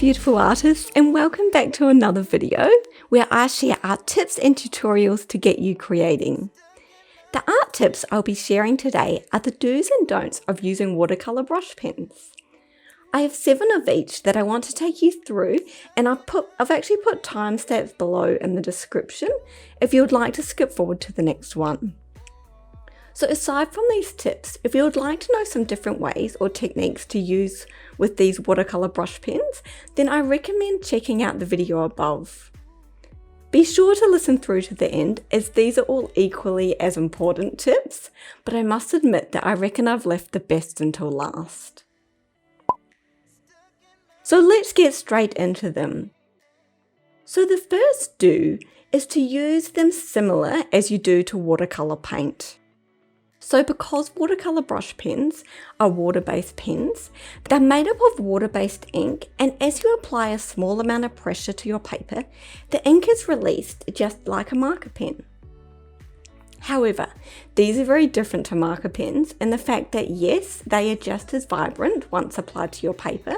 beautiful artists, and welcome back to another video where I share art tips and tutorials to get you creating. The art tips I'll be sharing today are the do's and don'ts of using watercolour brush pens. I have 7 of each that I want to take you through, and I've actually put timestamps below in the description if you would like to skip forward to the next one. So aside from these tips, if you would like to know some different ways or techniques to use with these watercolour brush pens, then I recommend checking out the video above. Be sure to listen through to the end, as these are all equally as important tips, but I must admit that I reckon I've left the best until last. So let's get straight into them. So the first do is to use them similar as you do to watercolour paint. So because watercolour brush pens are water-based pens, they're made up of water-based ink, and as you apply a small amount of pressure to your paper, the ink is released just like a marker pen. However, these are very different to marker pens in the fact that yes, they are just as vibrant once applied to your paper,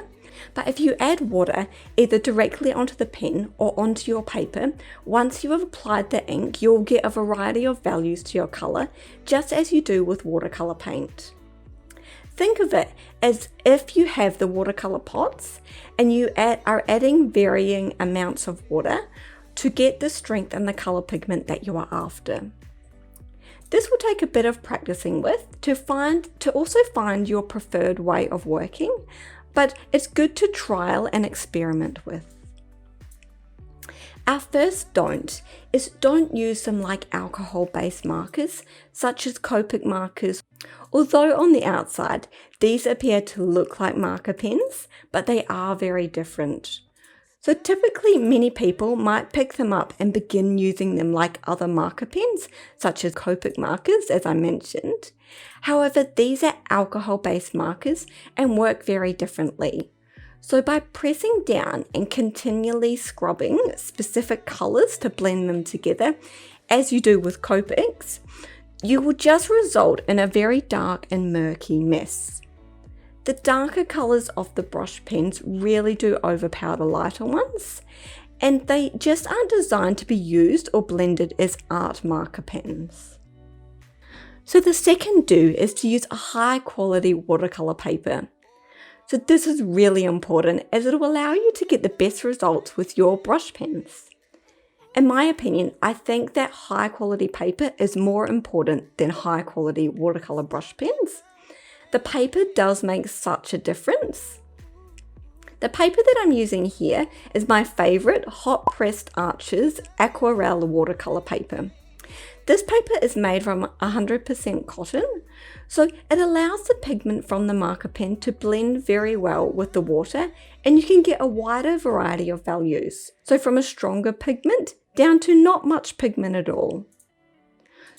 but if you add water either directly onto the pen or onto your paper, once you have applied the ink, you'll get a variety of values to your colour, just as you do with watercolour paint. Think of it as if you have the watercolour pots and you are adding varying amounts of water to get the strength and the colour pigment that you are after. This will take a bit of practicing with to also find your preferred way of working, but it's good to trial and experiment with. Our first don't is don't use them like alcohol-based markers, such as Copic markers. Although on the outside, these appear to look like marker pens, but they are very different. So typically many people might pick them up and begin using them like other marker pens, such as Copic markers, as I mentioned. However, these are alcohol-based markers and work very differently. So by pressing down and continually scrubbing specific colours to blend them together, as you do with Copics, you will just result in a very dark and murky mess. The darker colours of the brush pens really do overpower the lighter ones, and they just aren't designed to be used or blended as art marker pens. So the second do is to use a high quality watercolour paper. So this is really important, as it will allow you to get the best results with your brush pens. In my opinion, I think that high quality paper is more important than high quality watercolour brush pens. The paper does make such a difference. The paper that I'm using here is my favourite hot pressed Atch's Aquarelle watercolour paper. This paper is made from 100% cotton, so it allows the pigment from the marker pen to blend very well with the water, and you can get a wider variety of values. So from a stronger pigment down to not much pigment at all.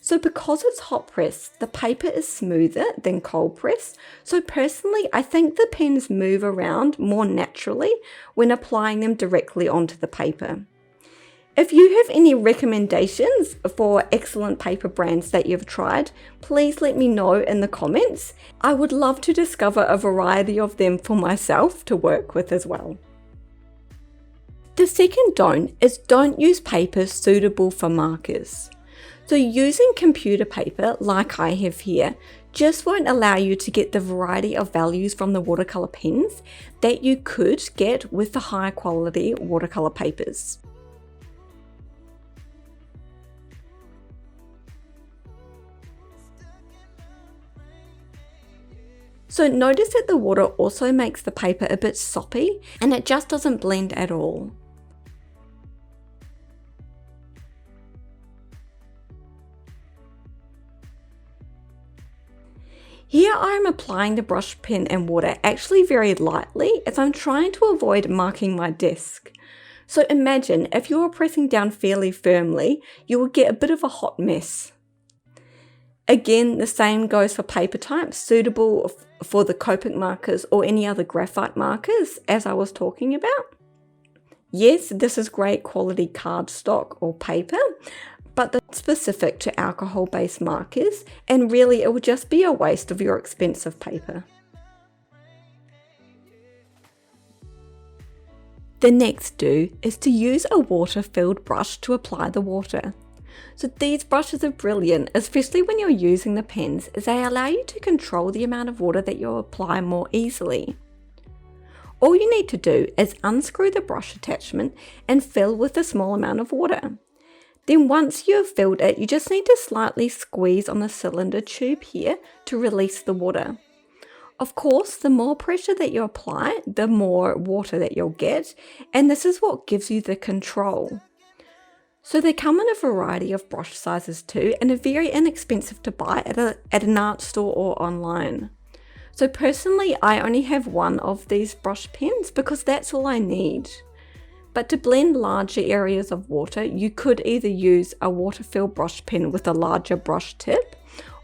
So because it's hot pressed, the paper is smoother than cold pressed. So personally, I think the pens move around more naturally when applying them directly onto the paper. If you have any recommendations for excellent paper brands that you've tried, please let me know in the comments. I would love to discover a variety of them for myself to work with as well. The second don't is don't use paper suitable for markers. So using computer paper, like I have here, just won't allow you to get the variety of values from the watercolour pens that you could get with the high quality watercolour papers. So notice that the water also makes the paper a bit soppy, and it just doesn't blend at all. Here I am applying the brush pen and water actually very lightly, as I'm trying to avoid marking my desk. So imagine if you were pressing down fairly firmly, you would get a bit of a hot mess. Again, the same goes for paper types suitable for the Copic markers or any other graphite markers, as I was talking about. Yes, this is great quality cardstock or paper, but that's specific to alcohol-based markers, and really it would just be a waste of your expensive paper. The next do is to use a water-filled brush to apply the water. So these brushes are brilliant, especially when you're using the pens, as they allow you to control the amount of water that you'll apply more easily. All you need to do is unscrew the brush attachment and fill with a small amount of water. Then once you have filled it, you just need to slightly squeeze on the cylinder tube here to release the water. Of course, the more pressure that you apply, the more water that you'll get, and this is what gives you the control. So they come in a variety of brush sizes too, and are very inexpensive to buy at an art store or online. So personally, I only have one of these brush pens because that's all I need. But to blend larger areas of water, you could either use a water-filled brush pen with a larger brush tip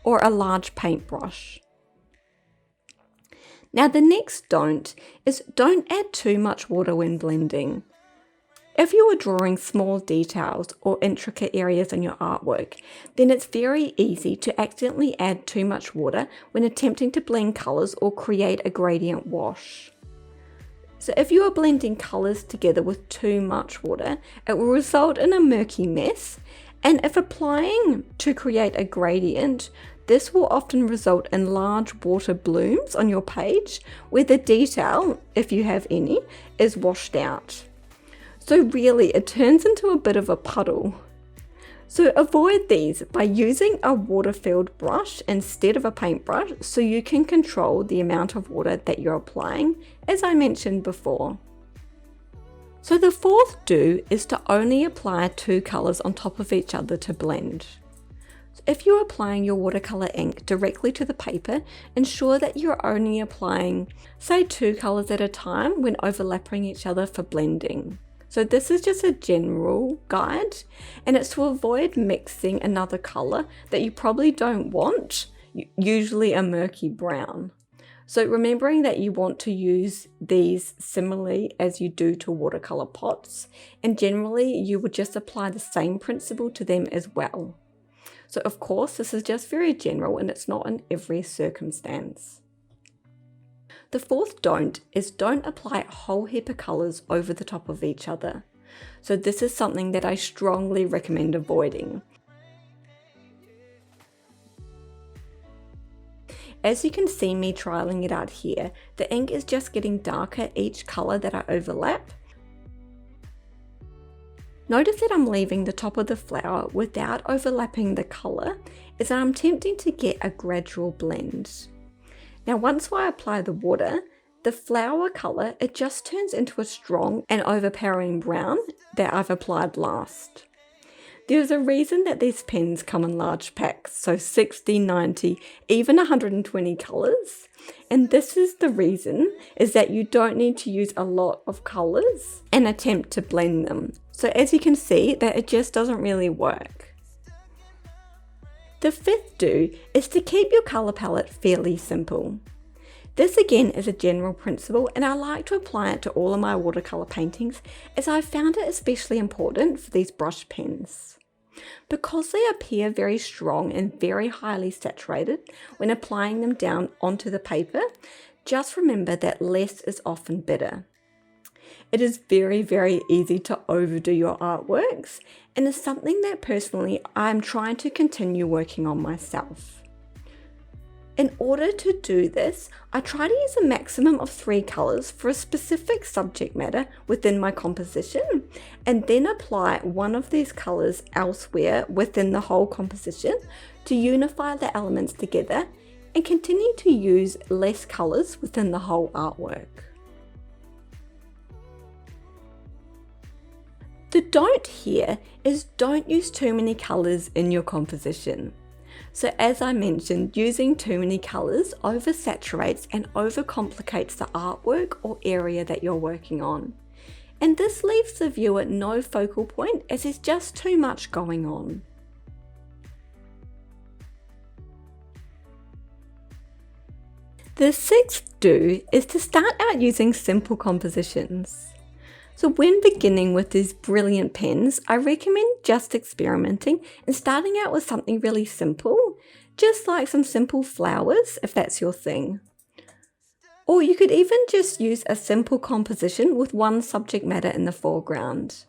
or a large paintbrush. Now the next don't add too much water when blending. If you are drawing small details or intricate areas in your artwork, then it's very easy to accidentally add too much water when attempting to blend colours or create a gradient wash. So if you are blending colours together with too much water, it will result in a murky mess, and if applying to create a gradient, this will often result in large water blooms on your page where the detail, if you have any, is washed out. So really, it turns into a bit of a puddle. So avoid these by using a water-filled brush instead of a paintbrush so you can control the amount of water that you're applying, as I mentioned before. So the fourth do is to only apply two colours on top of each other to blend. So if you're applying your watercolour ink directly to the paper, ensure that you're only applying, say, two colours at a time when overlapping each other for blending. So this is just a general guide, and it's to avoid mixing another colour that you probably don't want, usually a murky brown. So remembering that you want to use these similarly as you do to watercolour pots, and generally you would just apply the same principle to them as well. So of course this is just very general and it's not in every circumstance. The fourth don't is don't apply a whole heap of colours over the top of each other. So this is something that I strongly recommend avoiding. As you can see me trialling it out here, the ink is just getting darker each colour that I overlap. Notice that I'm leaving the top of the flower without overlapping the colour, as I'm attempting to get a gradual blend. Now once I apply the water, the flower colour, it just turns into a strong and overpowering brown that I've applied last. There's a reason that these pens come in large packs, so 60, 90, even 120 colours. And this is the reason, is that you don't need to use a lot of colours and attempt to blend them. So as you can see, that it just doesn't really work. The fifth do is to keep your colour palette fairly simple. This again is a general principle, and I like to apply it to all of my watercolour paintings, as I found it especially important for these brush pens. Because they appear very strong and very highly saturated when applying them down onto the paper, just remember that less is often better. It is very, very easy to overdo your artworks, and is something that personally I'm trying to continue working on myself. In order to do this, I try to use a maximum of 3 colours for a specific subject matter within my composition, and then apply one of these colours elsewhere within the whole composition to unify the elements together, and continue to use less colours within the whole artwork. The don't here is don't use too many colours in your composition. So as I mentioned, using too many colours oversaturates and overcomplicates the artwork or area that you're working on. And this leaves the viewer no focal point, as there's just too much going on. The sixth do is to start out using simple compositions. So when beginning with these brilliant pens, I recommend just experimenting and starting out with something really simple, just like some simple flowers if that's your thing. Or you could even just use a simple composition with one subject matter in the foreground.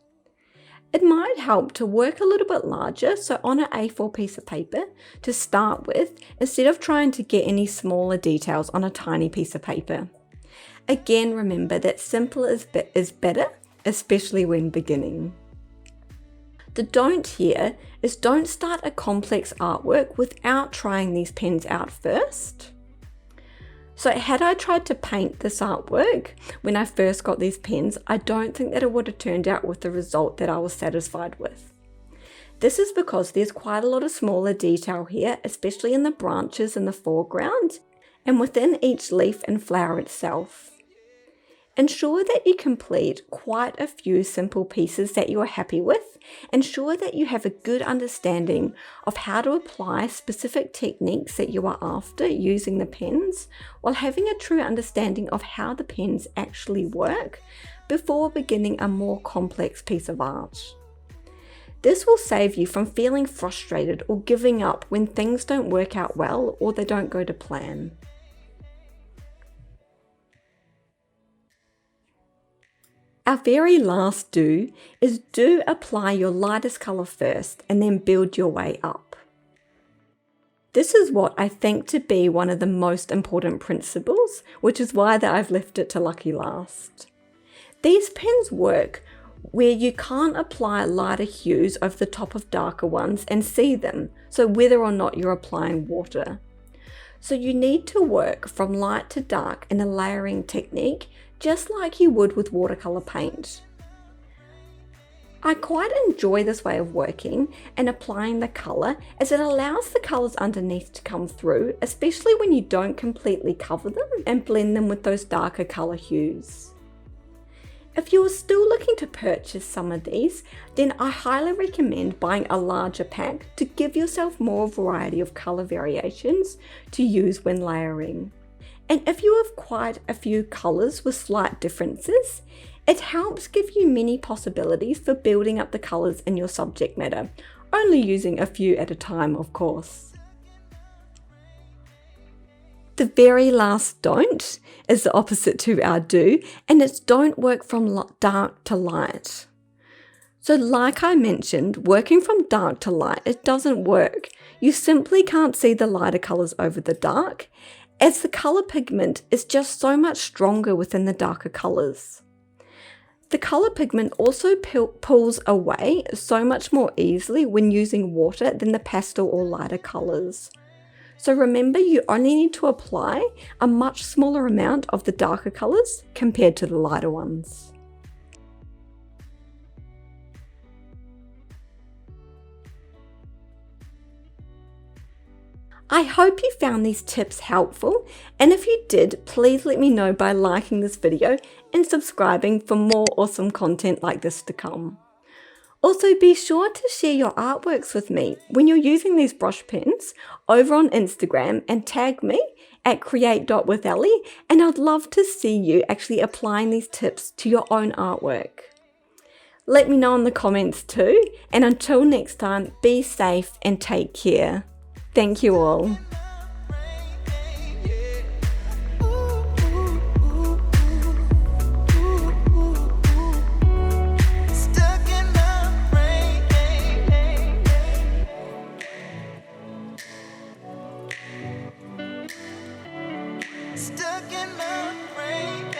It might help to work a little bit larger, so on an A4 piece of paper to start with, instead of trying to get any smaller details on a tiny piece of paper. Again, remember that simple is better, especially when beginning. The don't here is don't start a complex artwork without trying these pens out first. So had I tried to paint this artwork when I first got these pens, I don't think that it would have turned out with the result that I was satisfied with. This is because there's quite a lot of smaller detail here, especially in the branches in the foreground and within each leaf and flower itself. Ensure that you complete quite a few simple pieces that you are happy with. Ensure that you have a good understanding of how to apply specific techniques that you are after using the pens, while having a true understanding of how the pens actually work before beginning a more complex piece of art. This will save you from feeling frustrated or giving up when things don't work out well or they don't go to plan. Our very last do is do apply your lightest colour first and then build your way up. This is what I think to be one of the most important principles, which is why that I've left it to lucky last. These pens work where you can't apply lighter hues over the top of darker ones and see them, so whether or not you're applying water. So you need to work from light to dark in a layering technique, just like you would with watercolour paint. I quite enjoy this way of working and applying the colour, as it allows the colours underneath to come through, especially when you don't completely cover them and blend them with those darker colour hues. If you are still looking to purchase some of these, then I highly recommend buying a larger pack to give yourself more variety of colour variations to use when layering. And if you have quite a few colours with slight differences, it helps give you many possibilities for building up the colours in your subject matter, only using a few at a time, of course. The very last don't is the opposite to our do, and it's don't work from dark to light. So like I mentioned, working from dark to light, it doesn't work. You simply can't see the lighter colours over the dark, as the colour pigment is just so much stronger within the darker colours. The colour pigment also pulls away so much more easily when using water than the pastel or lighter colours. So remember, you only need to apply a much smaller amount of the darker colours compared to the lighter ones. I hope you found these tips helpful, and if you did, please let me know by liking this video and subscribing for more awesome content like this to come. Also, be sure to share your artworks with me when you're using these brush pens over on Instagram and tag me at create.withellie, and I'd love to see you actually applying these tips to your own artwork. Let me know in the comments too, and until next time, be safe and take care. Thank you all. Stuck in the rain.